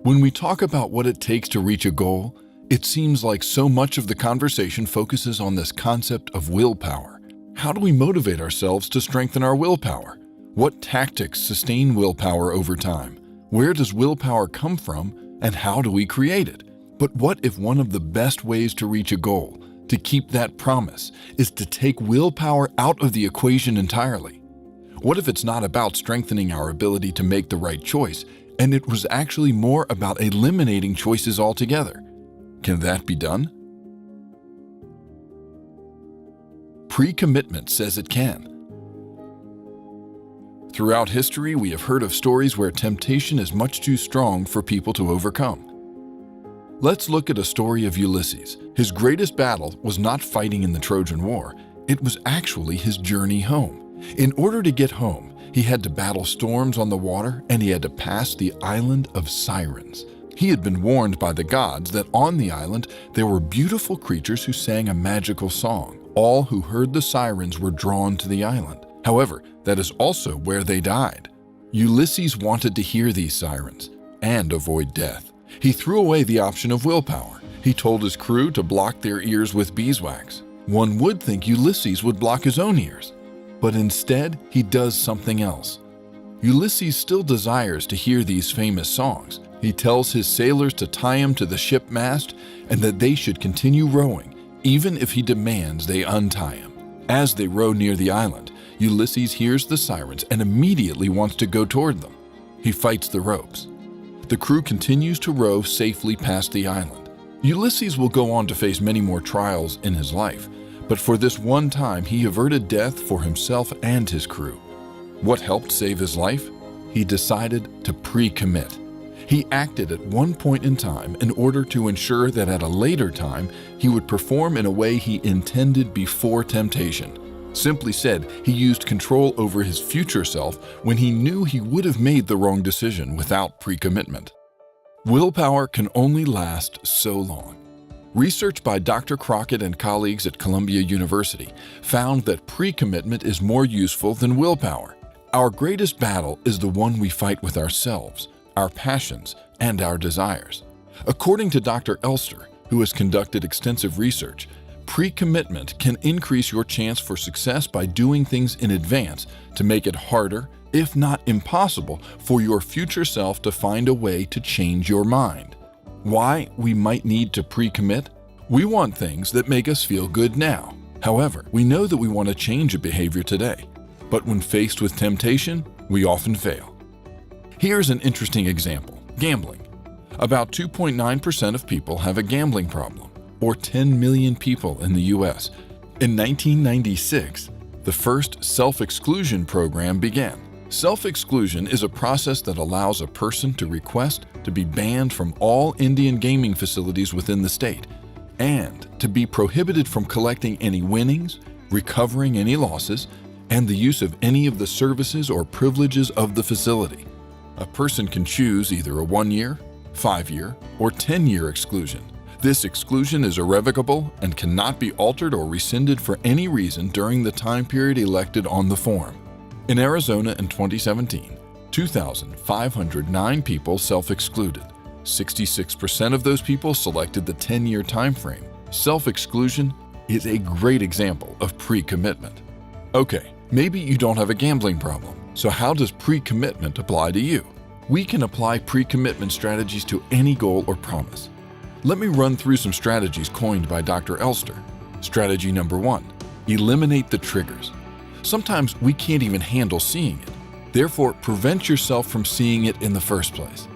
When we talk about what it takes to reach a goal, it seems like so much of the conversation focuses on this concept of willpower. How do we motivate ourselves to strengthen our willpower? What tactics sustain willpower over time? Where does willpower come from, and how do we create it? But what if one of the best ways to reach a goal, to keep that promise, is to take willpower out of the equation entirely? What if it's not about strengthening our ability to make the right choice, and it was actually more about eliminating choices altogether? Can that be done? Precommitment says it can. Throughout history, we have heard of stories where temptation is much too strong for people to overcome. Let's look at a story of Ulysses. His greatest battle was not fighting in the Trojan War. It was actually his journey home. In order to get home, he had to battle storms on the water, and he had to pass the island of Sirens. He had been warned by the gods that on the island there were beautiful creatures who sang a magical song. All who heard the sirens were drawn to the island. However, that is also where they died. Ulysses wanted to hear these sirens and avoid death. He threw away the option of willpower. He told his crew to block their ears with beeswax. One would think Ulysses would block his own ears, but instead he does something else. Ulysses still desires to hear these famous songs. He tells his sailors to tie him to the ship mast and that they should continue rowing, even if he demands they untie him. As they row near the island, Ulysses hears the sirens and immediately wants to go toward them. He fights the ropes. The crew continues to row safely past the island. Ulysses will go on to face many more trials in his life, but for this one time he averted death for himself and his crew. What helped save his life? He decided to pre-commit. He acted at one point in time in order to ensure that at a later time he would perform in a way he intended before temptation. Simply said, he used control over his future self when he knew he would have made the wrong decision without pre-commitment. Willpower can only last so long. Research by Dr. Crockett and colleagues at Columbia University found that pre-commitment is more useful than willpower. Our greatest battle is the one we fight with ourselves, our passions, and our desires. According to Dr. Elster, who has conducted extensive research, pre-commitment can increase your chance for success by doing things in advance to make it harder, if not impossible, for your future self to find a way to change your mind. Why we might need to pre-commit? We want things that make us feel good now. However, we know that we want to change a behavior today. But when faced with temptation, we often fail. Here's an interesting example: gambling. About 2.9% of people have a gambling problem, or 10 million people in the US. In 1996, the first self-exclusion program began. Self-exclusion is a process that allows a person to request to be banned from all Indian gaming facilities within the state and to be prohibited from collecting any winnings, recovering any losses, and the use of any of the services or privileges of the facility. A person can choose either a 1-year, 5-year, or 10-year exclusion. This exclusion is irrevocable and cannot be altered or rescinded for any reason during the time period elected on the form. In Arizona in 2017, 2,509 people self-excluded. 66% of those people selected the 10-year time frame. Self-exclusion is a great example of pre-commitment. Okay, maybe you don't have a gambling problem, so how does pre-commitment apply to you? We can apply pre-commitment strategies to any goal or promise. Let me run through some strategies coined by Dr. Elster. Strategy number 1, eliminate the triggers. Sometimes we can't even handle seeing it. Therefore, prevent yourself from seeing it in the first place.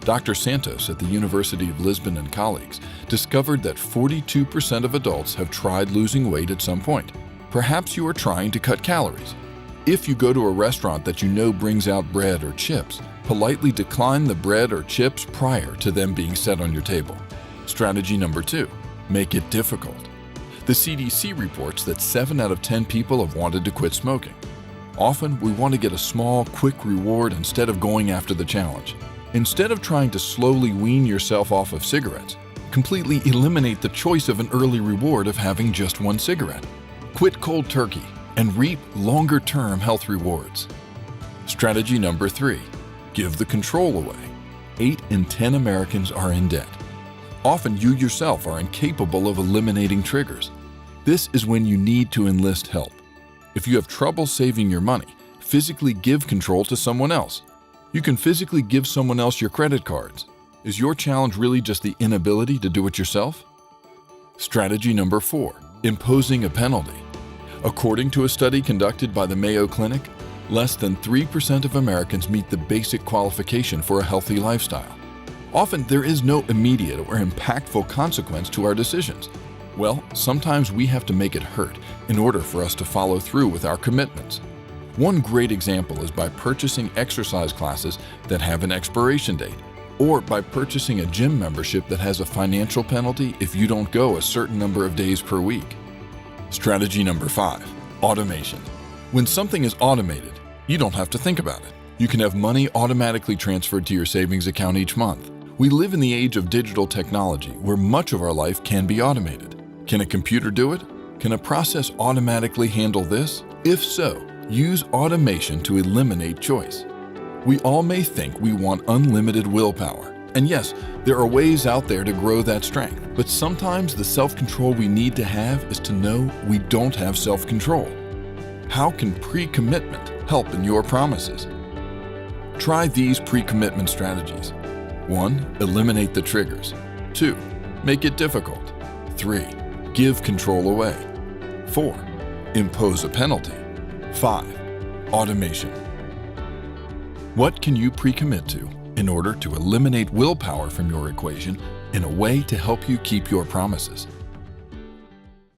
Dr. Santos at the University of Lisbon and colleagues discovered that 42% of adults have tried losing weight at some point. Perhaps you are trying to cut calories. If you go to a restaurant that you know brings out bread or chips, politely decline the bread or chips prior to them being set on your table. Strategy number 2, make it difficult. The CDC reports that 7 out of 10 people have wanted to quit smoking. Often, we want to get a small, quick reward instead of going after the challenge. Instead of trying to slowly wean yourself off of cigarettes, completely eliminate the choice of an early reward of having just 1 cigarette. Quit cold turkey and reap longer-term health rewards. Strategy number 3, give the control away. 8 in 10 Americans are in debt. Often you yourself are incapable of eliminating triggers. This is when you need to enlist help. If you have trouble saving your money, physically give control to someone else. You can physically give someone else your credit cards. Is your challenge really just the inability to do it yourself? Strategy number 4, imposing a penalty. According to a study conducted by the Mayo Clinic, less than 3% of Americans meet the basic qualification for a healthy lifestyle. Often there is no immediate or impactful consequence to our decisions. Well, sometimes we have to make it hurt in order for us to follow through with our commitments. One great example is by purchasing exercise classes that have an expiration date, or by purchasing a gym membership that has a financial penalty if you don't go a certain number of days per week. Strategy number 5, automation. When something is automated, you don't have to think about it. You can have money automatically transferred to your savings account each month. We live in the age of digital technology where much of our life can be automated. Can a computer do it? Can a process automatically handle this? If so, use automation to eliminate choice. We all may think we want unlimited willpower. And yes, there are ways out there to grow that strength. But sometimes the self-control we need to have is to know we don't have self-control. How can pre-commitment help in your promises? Try these pre-commitment strategies. 1. Eliminate the triggers. 2. Make it difficult. 3. Give control away. 4. Impose a penalty. 5. Automation. What can you pre-commit to in order to eliminate willpower from your equation in a way to help you keep your promises?